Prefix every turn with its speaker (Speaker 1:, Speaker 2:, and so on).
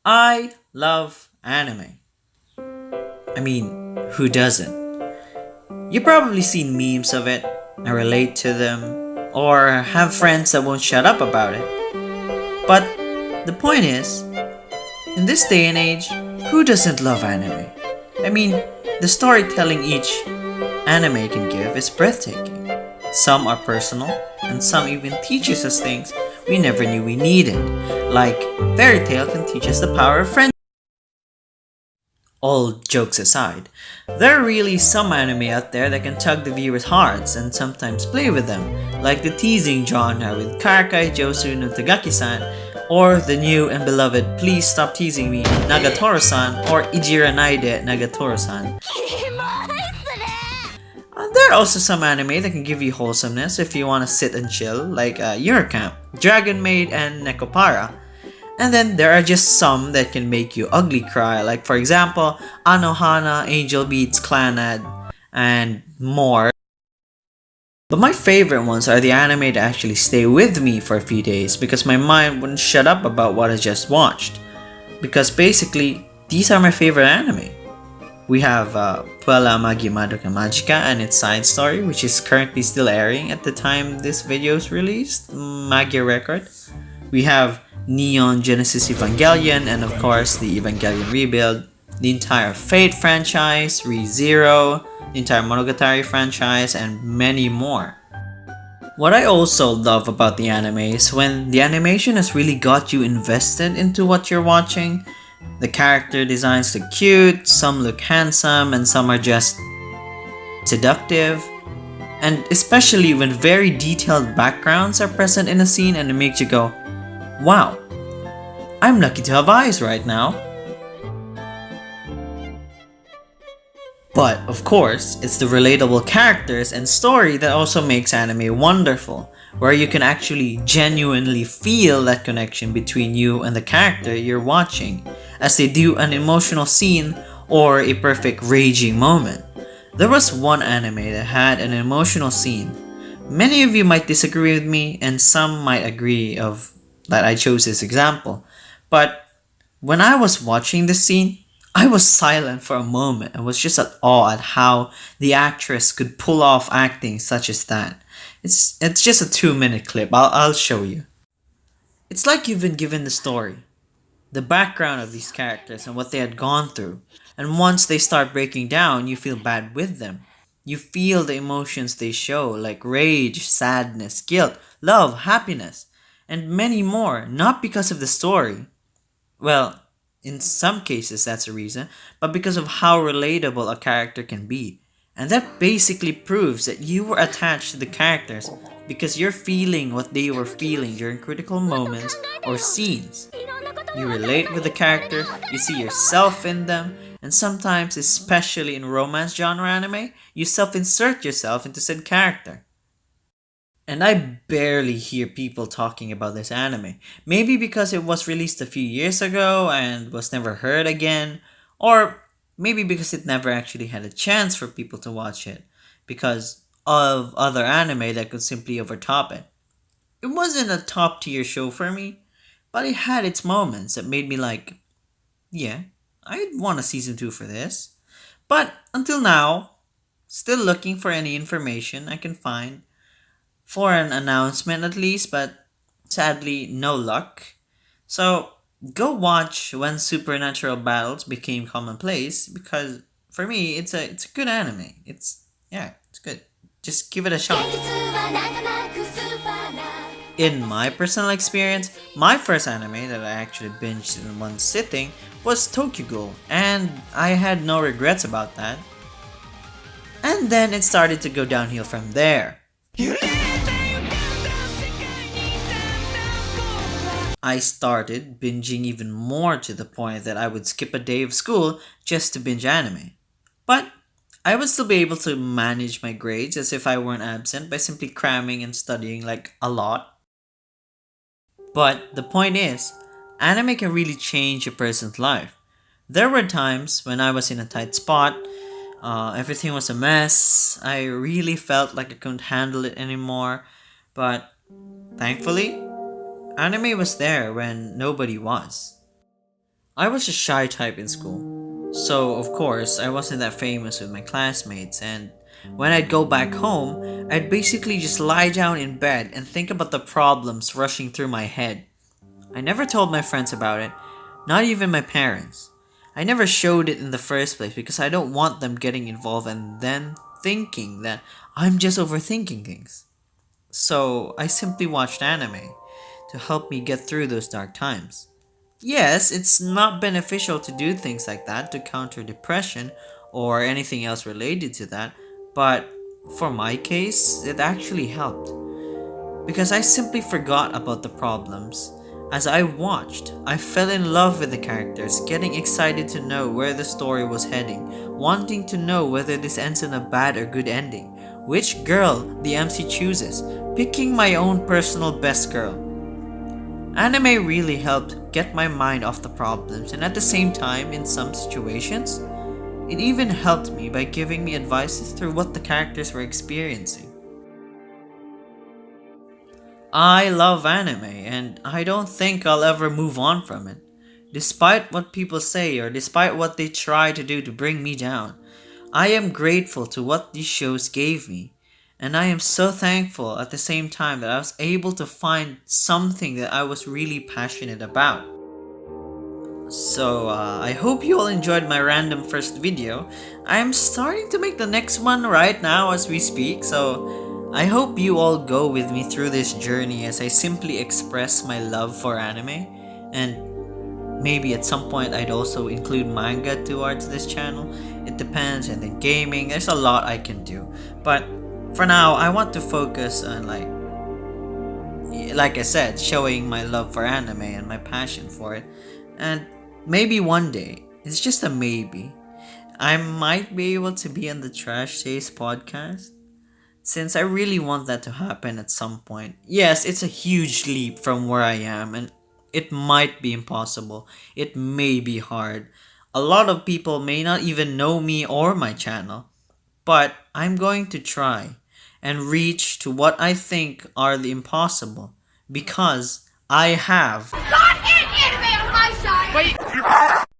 Speaker 1: I love anime. I mean, who doesn't? You probably seen memes of it and relate to them, or have friends that won't shut up about it. But the point is, in this day and age, who doesn't love anime? I mean, the storytelling each anime can give is breathtaking. Some are personal, and some even teaches us things we never knew we needed, like Fairy Tail can teach us the power of friendship. All jokes aside, there are really some anime out there that can tug the viewer's hearts and sometimes play with them, like the teasing genre with Karakai Josu no Tagaki-san, or the new and beloved Please Stop Teasing Me Nagatoro-san or Ijira Naide Nagatoro-san. There are also some anime that can give you wholesomeness if you want to sit and chill, like Eurocamp, Dragon Maid, and Nekopara. And then there are just some that can make you ugly cry, like for example, Anohana, Angel Beats, Clanad, and more. But my favorite ones are the anime that actually stay with me for a few days because my mind wouldn't shut up about what I just watched. Because basically, these are my favorite anime. We have Puella Magi Madoka Magica and its side story, which is currently still airing at the time this video is released, Magia Record. We have Neon Genesis Evangelion, and of course the Evangelion Rebuild, the entire Fate franchise, ReZero, the entire Monogatari franchise, and many more. What I also love about the anime is when the animation has really got you invested into what you're watching. The character designs look cute, some look handsome, and some are just seductive. And especially when very detailed backgrounds are present in a scene and it makes you go, wow, I'm lucky to have eyes right now. But of course, it's the relatable characters and story that also makes anime wonderful, where you can actually genuinely feel that connection between you and the character you're watching, as they do an emotional scene or a perfect raging moment. There was one anime that had an emotional scene. Many of you might disagree with me, and some might agree of that I chose this example. But when I was watching this scene, I was silent for a moment and was just at awe at how the actress could pull off acting such as that. It's just a 2-minute clip. I'll show you. It's like you've been given the story, the background of these characters and what they had gone through. And once they start breaking down, you feel bad with them. You feel the emotions they show, like rage, sadness, guilt, love, happiness, and many more, not because of the story. Well, in some cases that's a reason, but because of how relatable a character can be. And that basically proves that you were attached to the characters because you're feeling what they were feeling during critical moments or scenes. You relate with the character, you see yourself in them, and sometimes, especially in romance genre anime, you self-insert yourself into said character. And I barely hear people talking about this anime. Maybe because it was released a few years ago and was never heard again, or maybe because it never actually had a chance for people to watch it because of other anime that could simply overtop it. It wasn't a top tier show for me, but it had its moments that made me like, yeah, I'd want a season 2 for this. But until now, still looking for any information I can find for an announcement at least, but sadly, no luck. So, go watch When Supernatural Battles Became Commonplace because for me, it's a good anime. It's good. Just give it a shot. In my personal experience, my first anime that I actually binged in one sitting was Tokyo Ghoul, and I had no regrets about that. And then it started to go downhill from there. I started binging even more to the point that I would skip a day of school just to binge anime. But I would still be able to manage my grades as if I weren't absent by simply cramming and studying like a lot. But the point is, anime can really change a person's life. There were times when I was in a tight spot, everything was a mess, I really felt like I couldn't handle it anymore, but thankfully, anime was there when nobody was. I was a shy type in school, so of course I wasn't that famous with my classmates, and when I'd go back home, I'd basically just lie down in bed and think about the problems rushing through my head. I never told my friends about it, not even my parents. I never showed it in the first place because I don't want them getting involved and then thinking that I'm just overthinking things. So I simply watched anime to help me get through those dark times. Yes, it's not beneficial to do things like that to counter depression or anything else related to that, but for my case, it actually helped because I simply forgot about the problems. As I watched, I fell in love with the characters, getting excited to know where the story was heading, wanting to know whether this ends in a bad or good ending, which girl the MC chooses, picking my own personal best girl. Anime really helped get my mind off the problems, and at the same time, in some situations, it even helped me by giving me advices through what the characters were experiencing. I love anime, and I don't think I'll ever move on from it. Despite what people say or despite what they try to do to bring me down, I am grateful to what these shows gave me. And I am so thankful at the same time that I was able to find something that I was really passionate about. So, I hope you all enjoyed my random first video. I'm starting to make the next one right now as we speak, so I hope you all go with me through this journey as I simply express my love for anime. And maybe at some point I'd also include manga towards this channel. It depends, and then gaming, there's a lot I can do. But for now, I want to focus on like I said, showing my love for anime and my passion for it. And maybe one day, it's just a maybe, I might be able to be on the Trash Taste podcast. Since I really want that to happen at some point. Yes, it's a huge leap from where I am, and it might be impossible. It may be hard. A lot of people may not even know me or my channel, but I'm going to try and reach to what I think are the impossible because I have
Speaker 2: Not an anime on my side! Wait!